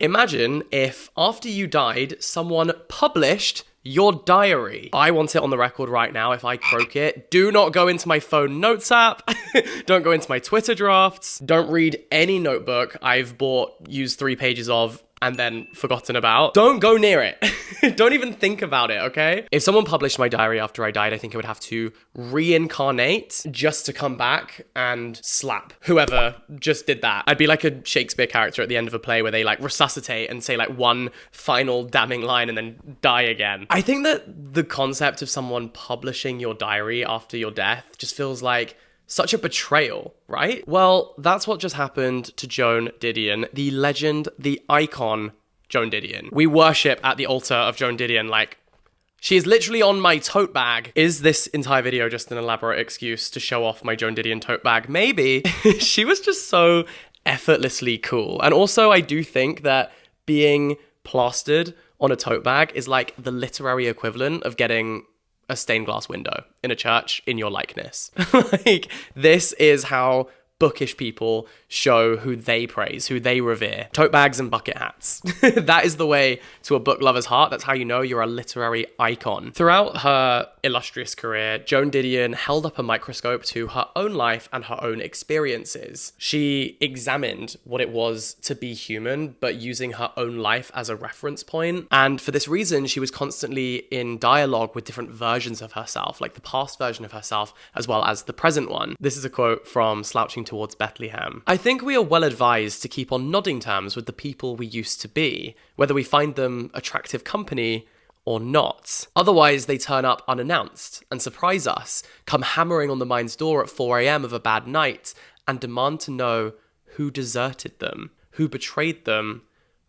Imagine if after you died, someone published your diary. I want it on the record right now. If I croak it, do not go into my phone notes app. Don't go into my Twitter drafts. Don't read any notebook I've used 3 pages of, and then forgotten about. Don't go near it. Don't even think about it, okay? If someone published my diary after I died, I think I would have to reincarnate just to come back and slap whoever just did that. I'd be like a Shakespeare character at the end of a play where they like resuscitate and say like one final damning line and then die again. I think that the concept of someone publishing your diary after your death just feels like such a betrayal, right? Well, that's what just happened to Joan Didion, the legend, the icon, Joan Didion. We worship at the altar of Joan Didion, like, she is literally on my tote bag. Is this entire video just an elaborate excuse to show off my Joan Didion tote bag? Maybe. She was just so effortlessly cool. And also, I do think that being plastered on a tote bag is like the literary equivalent of getting a stained glass window in a church in your likeness. Like, this is how bookish people show who they praise, who they revere. Tote bags and bucket hats. That is the way to a book lover's heart. That's how you know you're a literary icon. Throughout her illustrious career, Joan Didion held up a microscope to her own life and her own experiences. She examined what it was to be human, but using her own life as a reference point. And for this reason, she was constantly in dialogue with different versions of herself, like the past version of herself, as well as the present one. This is a quote from Slouching Towards Bethlehem. "I think we are well advised to keep on nodding terms with the people we used to be, whether we find them attractive company or not. Otherwise, they turn up unannounced and surprise us, come hammering on the mind's door at 4 a.m. of a bad night and demand to know who deserted them, who betrayed them,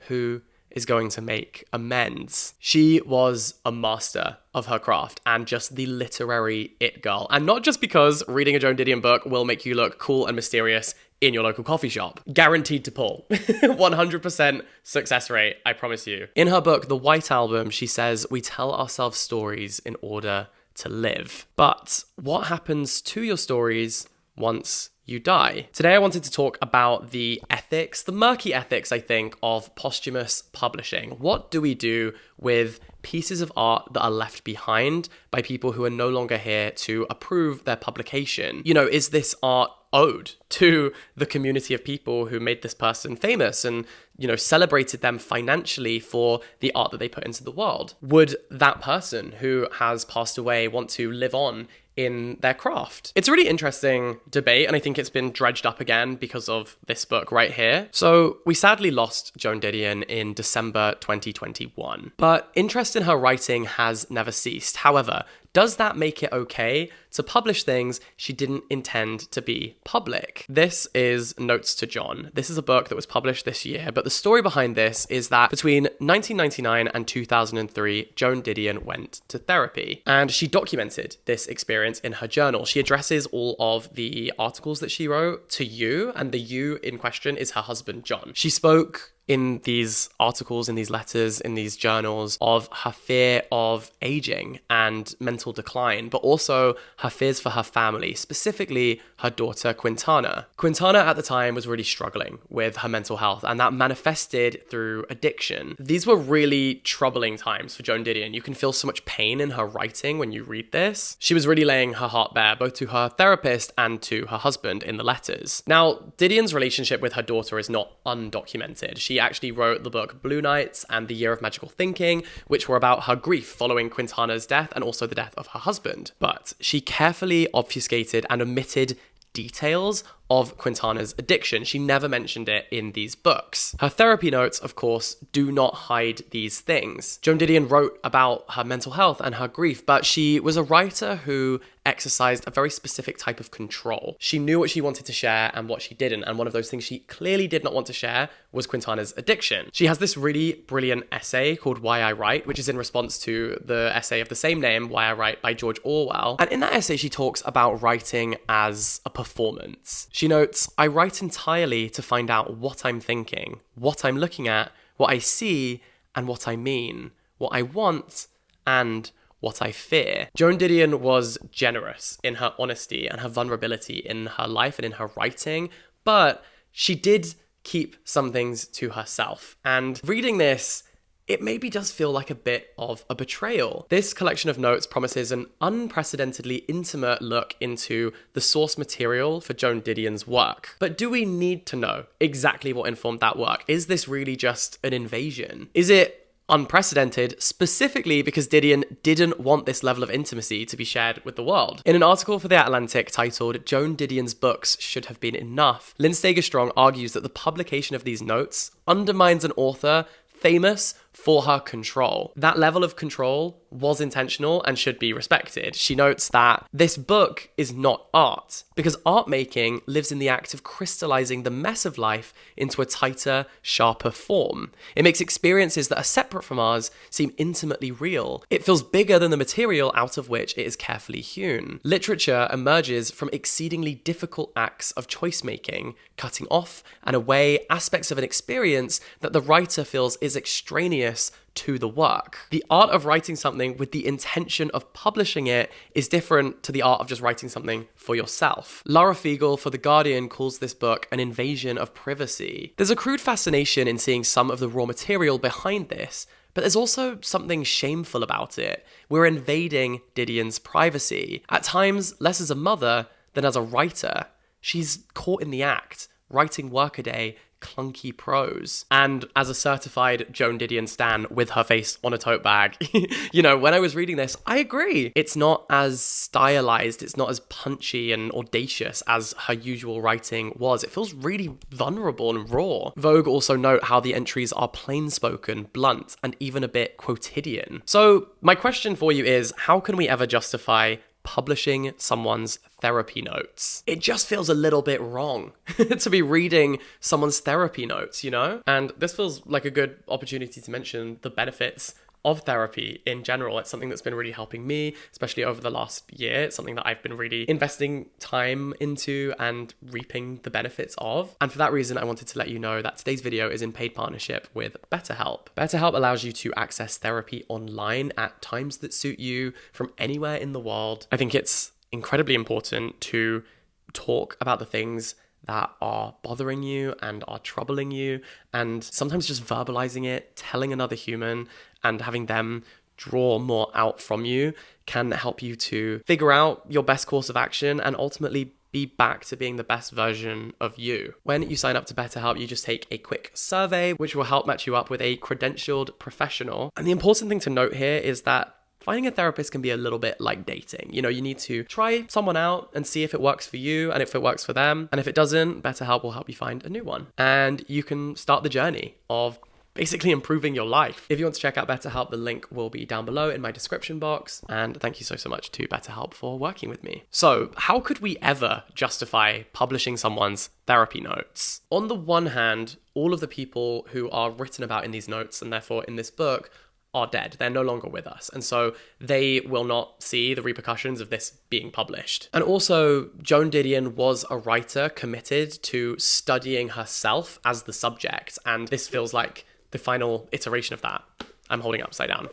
who is going to make amends." She was a master of her craft and just the literary it girl. And not just because reading a Joan Didion book will make you look cool and mysterious in your local coffee shop. Guaranteed to pull. 100% success rate, I promise you. In her book, The White Album, she says, "We tell ourselves stories in order to live." But what happens to your stories once you die? Today, I wanted to talk about the ethics, the murky ethics, I think, of posthumous publishing. What do we do with pieces of art that are left behind by people who are no longer here to approve their publication? You know, is this art owed to the community of people who made this person famous and, you know, celebrated them financially for the art that they put into the world? Would that person who has passed away want to live on in their craft? It's a really interesting debate, and I think it's been dredged up again because of this book right here. So we sadly lost Joan Didion in December 2021, but interest in her writing has never ceased. However, does that make it okay to publish things she didn't intend to be public? This is Notes to John. This is a book that was published this year, but the story behind this is that between 1999 and 2003, Joan Didion went to therapy, and she documented this experience in her journal. She addresses all of the articles that she wrote to you, and the you in question is her husband, John. She spoke in these articles, in these letters, in these journals, of her fear of aging and mental decline, but also her fears for her family, specifically her daughter, Quintana. Quintana at the time was really struggling with her mental health, and that manifested through addiction. These were really troubling times for Joan Didion. You can feel so much pain in her writing when you read this. She was really laying her heart bare, both to her therapist and to her husband in the letters. Now, Didion's relationship with her daughter is not undocumented. She actually wrote the book Blue Nights and The Year of Magical Thinking, which were about her grief following Quintana's death and also the death of her husband. But she carefully obfuscated and omitted details of Quintana's addiction. She never mentioned it in these books. Her therapy notes, of course, do not hide these things. Joan Didion wrote about her mental health and her grief, but she was a writer who exercised a very specific type of control. She knew what she wanted to share and what she didn't, and one of those things she clearly did not want to share was Quintana's addiction. She has this really brilliant essay called Why I Write, which is in response to the essay of the same name, Why I Write, by George Orwell. And in that essay, she talks about writing as a performance. She notes, "I write entirely to find out what I'm thinking, what I'm looking at, what I see, and what I mean, what I want, and what I fear." Joan Didion was generous in her honesty and her vulnerability in her life and in her writing, but she did keep some things to herself. And reading this, it maybe does feel like a bit of a betrayal. This collection of notes promises an unprecedentedly intimate look into the source material for Joan Didion's work. But do we need to know exactly what informed that work? Is this really just an invasion? Is it unprecedented specifically because Didion didn't want this level of intimacy to be shared with the world? In an article for The Atlantic titled "Joan Didion's Books Should Have Been Enough," Lynn Stager-Strong argues that the publication of these notes undermines an author famous for her control. That level of control was intentional and should be respected. She notes that this book is not art, because art making lives in the act of crystallizing the mess of life into a tighter, sharper form. It makes experiences that are separate from ours seem intimately real. It feels bigger than the material out of which it is carefully hewn. Literature emerges from exceedingly difficult acts of choice making, cutting off and away aspects of an experience that the writer feels is extraneous to the work. The art of writing something with the intention of publishing it is different to the art of just writing something for yourself. Lara Fiegel for The Guardian calls this book an invasion of privacy. There's a crude fascination in seeing some of the raw material behind this, but there's also something shameful about it. We're invading Didion's privacy, at times less as a mother than as a writer. She's caught in the act, writing workaday clunky prose. And as a certified Joan Didion stan with her face on a tote bag, you know, when I was reading this, I agree. It's not as stylized, it's not as punchy and audacious as her usual writing was. It feels really vulnerable and raw. Vogue also note how the entries are plain-spoken, blunt, and even a bit quotidian. So my question for you is, how can we ever justify publishing someone's therapy notes? It just feels a little bit wrong to be reading someone's therapy notes, you know? And this feels like a good opportunity to mention the benefits of therapy in general. It's something that's been really helping me, especially over the last year. It's something that I've been really investing time into and reaping the benefits of. And for that reason, I wanted to let you know that today's video is in paid partnership with BetterHelp. BetterHelp allows you to access therapy online at times that suit you from anywhere in the world. I think it's incredibly important to talk about the things that are bothering you and are troubling you, and sometimes just verbalizing it, telling another human and having them draw more out from you can help you to figure out your best course of action and ultimately be back to being the best version of you. When you sign up to BetterHelp, you just take a quick survey, which will help match you up with a credentialed professional. And the important thing to note here is that finding a therapist can be a little bit like dating. You know, you need to try someone out and see if it works for you and if it works for them. And if it doesn't, BetterHelp will help you find a new one. And you can start the journey of basically improving your life. If you want to check out BetterHelp, the link will be down below in my description box. And thank you so much to BetterHelp for working with me. So how could we ever justify publishing someone's therapy notes? On the one hand, all of the people who are written about in these notes and therefore in this book are dead. They're no longer with us. And so they will not see the repercussions of this being published. And also, Joan Didion was a writer committed to studying herself as the subject. And this feels like the final iteration of that. I'm holding it upside down.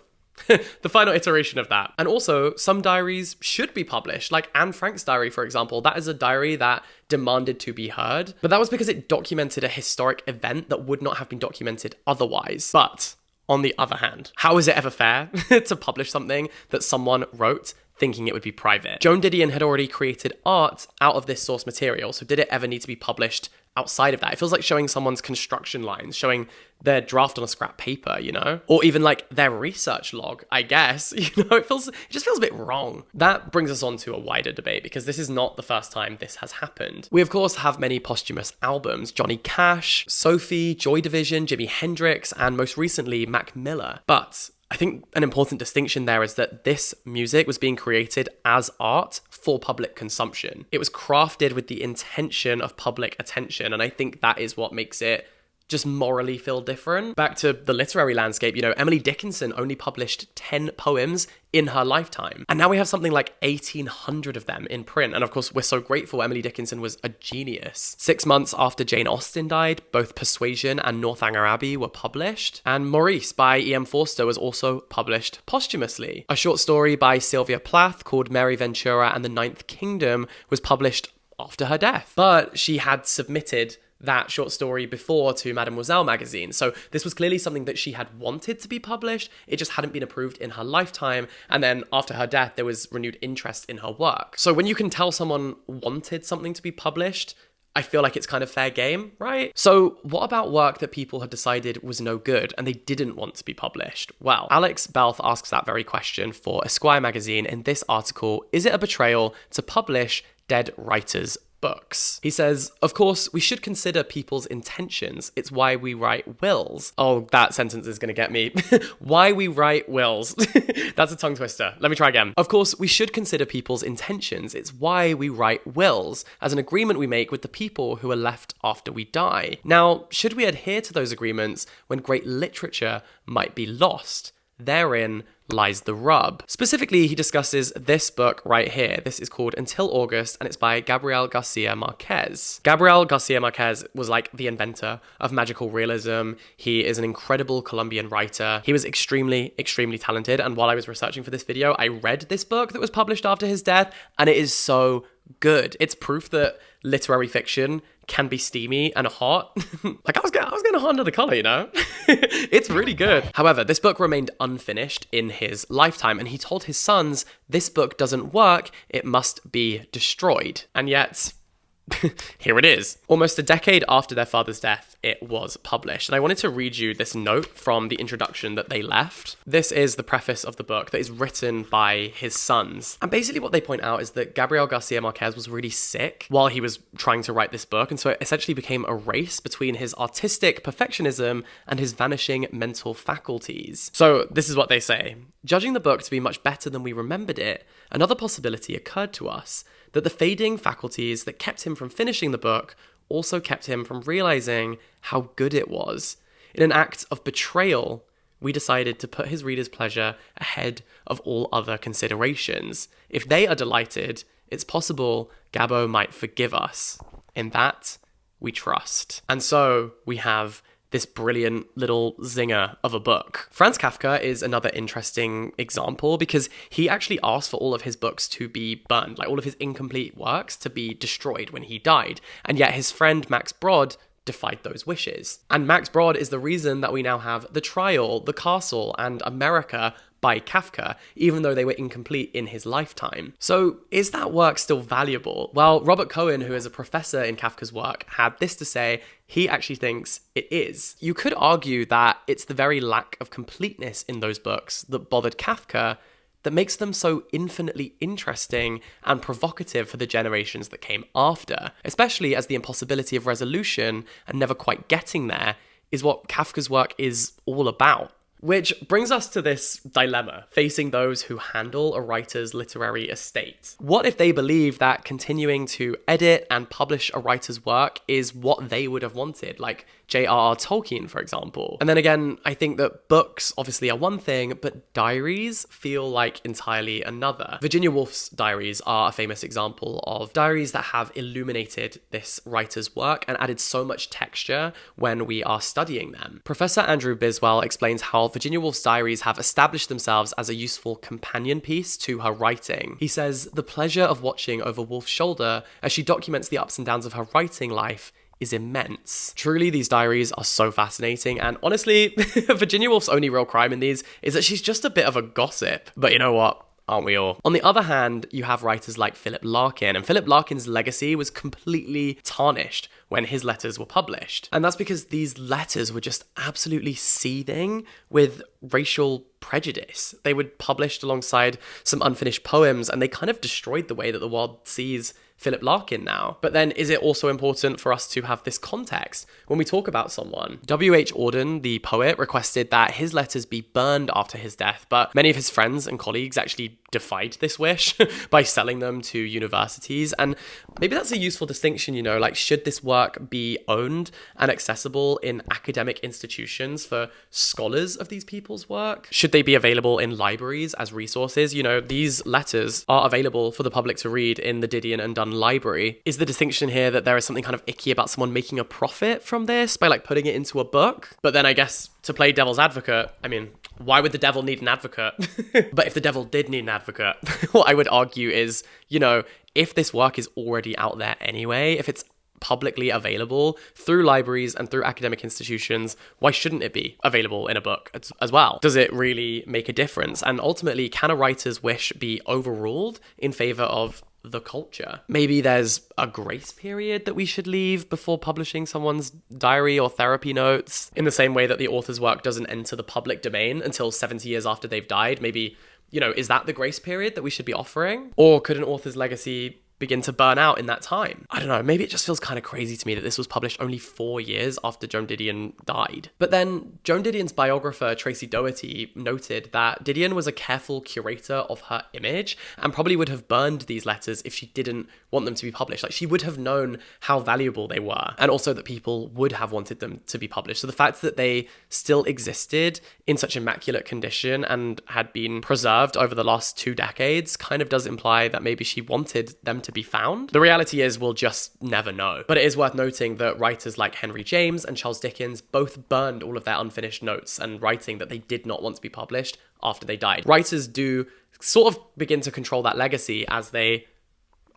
The final iteration of that. And also, some diaries should be published, like Anne Frank's diary, for example. That is a diary that demanded to be heard, but that was because it documented a historic event that would not have been documented otherwise. But on the other hand, how is it ever fair to publish something that someone wrote thinking it would be private? Joan Didion had already created art out of this source material, so did it ever need to be published outside of that? It feels like showing someone's construction lines, showing their draft on a scrap paper, you know? Or even like their research log, I guess. You know, it just feels a bit wrong. That brings us on to a wider debate, because this is not the first time this has happened. We of course have many posthumous albums: Johnny Cash, Sophie, Joy Division, Jimi Hendrix, and most recently Mac Miller. But I think an important distinction there is that this music was being created as art for public consumption. It was crafted with the intention of public attention, and I think that is what makes it just morally feel different. Back to the literary landscape, you know, Emily Dickinson only published 10 poems in her lifetime. And now we have something like 1,800 of them in print. And of course, we're so grateful. Emily Dickinson was a genius. 6 months after Jane Austen died, both Persuasion and Northanger Abbey were published. And Maurice by E.M. Forster was also published posthumously. A short story by Sylvia Plath called Mary Ventura and the Ninth Kingdom was published after her death. But she had submitted that short story before to Mademoiselle magazine. So this was clearly something that she had wanted to be published. It just hadn't been approved in her lifetime. And then after her death, there was renewed interest in her work. So when you can tell someone wanted something to be published, I feel like it's kind of fair game, right? So what about work that people had decided was no good and they didn't want to be published? Well, Alex Belth asks that very question for Esquire magazine in this article, Is it a betrayal to publish dead writers' books? He says, of course, we should consider people's intentions. It's why we write wills. Oh, that sentence is going to get me. Why we write wills. That's a tongue twister. Let me try again. Of course, we should consider people's intentions. It's why we write wills, as an agreement we make with the people who are left after we die. Now, should we adhere to those agreements when great literature might be lost? Therein lies the rub. Specifically, he discusses this book right here. This is called Until August, and it's by Gabriel Garcia Marquez. Gabriel Garcia Marquez was like the inventor of magical realism. He is an incredible Colombian writer. He was extremely, extremely talented, and while I was researching for this video, I read this book that was published after his death, and it is so good. It's proof that literary fiction can be steamy and hot. Like I was gonna hot under the collar, you know? It's really good. However, this book remained unfinished in his lifetime, and he told his sons, this book doesn't work, it must be destroyed. And yet, here it is. Almost a decade after their father's death, it was published. And I wanted to read you this note from the introduction that they left. This is the preface of the book that is written by his sons. And basically what they point out is that Gabriel Garcia Marquez was really sick while he was trying to write this book. And so it essentially became a race between his artistic perfectionism and his vanishing mental faculties. So this is what they say. Judging the book to be much better than we remembered it, another possibility occurred to us, that the fading faculties that kept him from finishing the book also kept him from realizing how good it was. In an act of betrayal, we decided to put his readers' pleasure ahead of all other considerations. If they are delighted, it's possible Gabo might forgive us. In that, we trust. And so we have this brilliant little zinger of a book. Franz Kafka is another interesting example because he actually asked for all of his books to be burned, like all of his incomplete works to be destroyed when he died. And yet his friend Max Brod defied those wishes. And Max Brod is the reason that we now have The Trial, The Castle, and America by Kafka, even though they were incomplete in his lifetime. So is that work still valuable? Well, Robert Cohen, who is a professor in Kafka's work, had this to say. He actually thinks it is. You could argue that it's the very lack of completeness in those books that bothered Kafka that makes them so infinitely interesting and provocative for the generations that came after, especially as the impossibility of resolution and never quite getting there is what Kafka's work is all about. Which brings us to this dilemma facing those who handle a writer's literary estate. What if they believe that continuing to edit and publish a writer's work is what they would have wanted, like J.R.R. Tolkien, for example? And then again, I think that books obviously are one thing, but diaries feel like entirely another. Virginia Woolf's diaries are a famous example of diaries that have illuminated this writer's work and added so much texture when we are studying them. Professor Andrew Biswell explains how Virginia Woolf's diaries have established themselves as a useful companion piece to her writing. He says, the pleasure of watching over Woolf's shoulder as she documents the ups and downs of her writing life is immense. Truly, these diaries are so fascinating, and honestly, Virginia Woolf's only real crime in these is that she's just a bit of a gossip. But you know what? Aren't we all? On the other hand, you have writers like Philip Larkin, and Philip Larkin's legacy was completely tarnished when his letters were published. And that's because these letters were just absolutely seething with racial prejudice. They were published alongside some unfinished poems, and they kind of destroyed the way that the world sees Philip Larkin now. But then is it also important for us to have this context when we talk about someone? W.H. Auden, the poet, requested that his letters be burned after his death, but many of his friends and colleagues actually defied this wish by selling them to universities. And maybe that's a useful distinction, you know, like should this work be owned and accessible in academic institutions for scholars of these people's work? Should they be available in libraries as resources? You know, these letters are available for the public to read in the Didion and Dunn library. Is the distinction here that there is something kind of icky about someone making a profit from this by like putting it into a book? But then I guess to play devil's advocate, I mean, why would the devil need an advocate? But if the devil did need an advocate, what I would argue is, you know, if this work is already out there anyway, if it's publicly available through libraries and through academic institutions, why shouldn't it be available in a book as well? Does it really make a difference? And ultimately, can a writer's wish be overruled in favor of the culture? Maybe there's a grace period that we should leave before publishing someone's diary or therapy notes, in the same way that the author's work doesn't enter the public domain until 70 years after they've died. Maybe, is that the grace period that we should be offering? Or could an author's legacy begin to burn out in that time? I don't know, maybe it just feels kind of crazy to me that this was published only 4 years after Joan Didion died. But then Joan Didion's biographer, Tracy Doherty, noted that Didion was a careful curator of her image and probably would have burned these letters if she didn't want them to be published. Like, she would have known how valuable they were, and also that people would have wanted them to be published. So the fact that they still existed in such immaculate condition and had been preserved over the last 2 decades kind of does imply that maybe she wanted them to be found. The reality is we'll just never know. But it is worth noting that writers like Henry James and Charles Dickens both burned all of their unfinished notes and writing that they did not want to be published after they died. Writers do sort of begin to control that legacy as they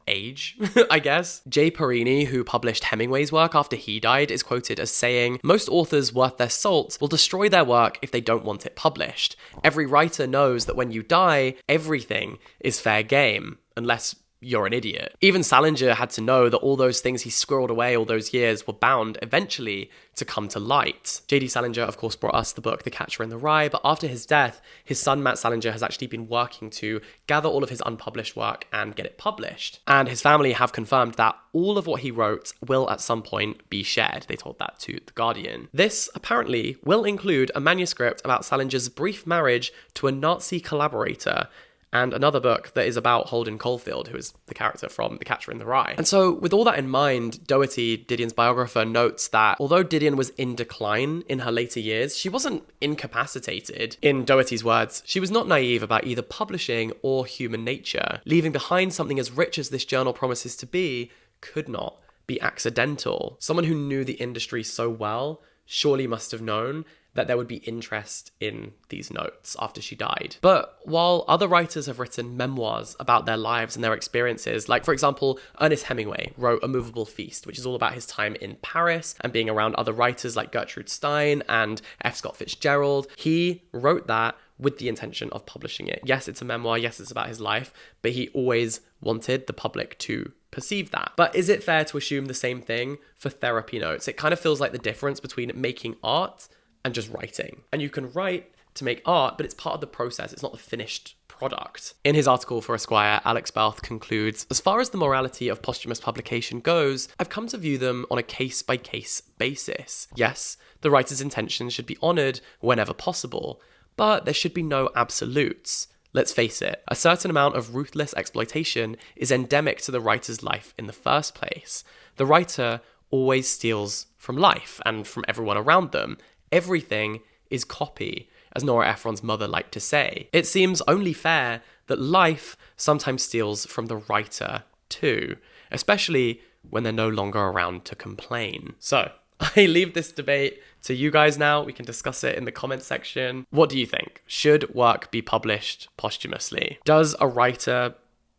age, I guess. Jay Perini, who published Hemingway's work after he died, is quoted as saying, "Most authors worth their salt will destroy their work if they don't want it published. Every writer knows that when you die, everything is fair game, unless you're an idiot." Even Salinger had to know that all those things he squirreled away all those years were bound eventually to come to light. J.D. Salinger, of course, brought us the book The Catcher in the Rye, but after his death, his son Matt Salinger has actually been working to gather all of his unpublished work and get it published. And his family have confirmed that all of what he wrote will at some point be shared. They told that to The Guardian. This apparently will include a manuscript about Salinger's brief marriage to a Nazi collaborator, and another book that is about Holden Caulfield, who is the character from The Catcher in the Rye. And so with all that in mind, Doherty, Didion's biographer, notes that although Didion was in decline in her later years, she wasn't incapacitated. In Doherty's words, she was not naive about either publishing or human nature. Leaving behind something as rich as this journal promises to be could not be accidental. Someone who knew the industry so well surely must have known that there would be interest in these notes after she died. But while other writers have written memoirs about their lives and their experiences, like for example, Ernest Hemingway wrote A Movable Feast, which is all about his time in Paris and being around other writers like Gertrude Stein and F. Scott Fitzgerald. He wrote that with the intention of publishing it. Yes, it's a memoir. Yes, it's about his life, but he always wanted the public to perceive that. But is it fair to assume the same thing for therapy notes? It kind of feels like the difference between making art and just writing. And you can write to make art, but it's part of the process. It's not the finished product. In his article for Esquire, Alex Barth concludes, "As far as the morality of posthumous publication goes, I've come to view them on a case-by-case basis. Yes, the writer's intentions should be honoured whenever possible, but there should be no absolutes. Let's face it, a certain amount of ruthless exploitation is endemic to the writer's life in the first place. The writer always steals from life and from everyone around them. Everything is copy, as Nora Ephron's mother liked to say. It seems only fair that life sometimes steals from the writer too, especially when they're no longer around to complain." So, I leave this debate to you guys now. We can discuss it in the comments section. What do you think? Should work be published posthumously? Does a writer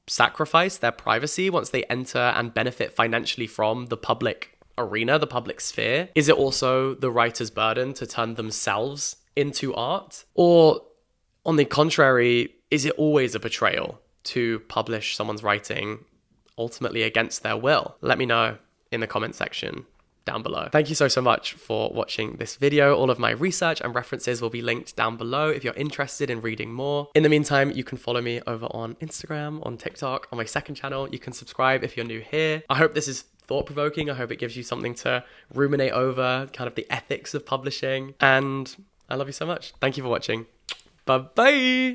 sacrifice their privacy once they enter and benefit financially from the public arena, the public sphere? Is it also the writer's burden to turn themselves into art? Or, on the contrary, is it always a betrayal to publish someone's writing ultimately against their will? Let me know in the comment section down below. Thank you so much for watching this video. All of my research and references will be linked down below if you're interested in reading more. In the meantime, you can follow me over on Instagram, on TikTok, on my second channel. You can subscribe if you're new here. I hope this is thought-provoking. I hope it gives you something to ruminate over, kind of the ethics of publishing. And I love you so much. Thank you for watching. Bye-bye.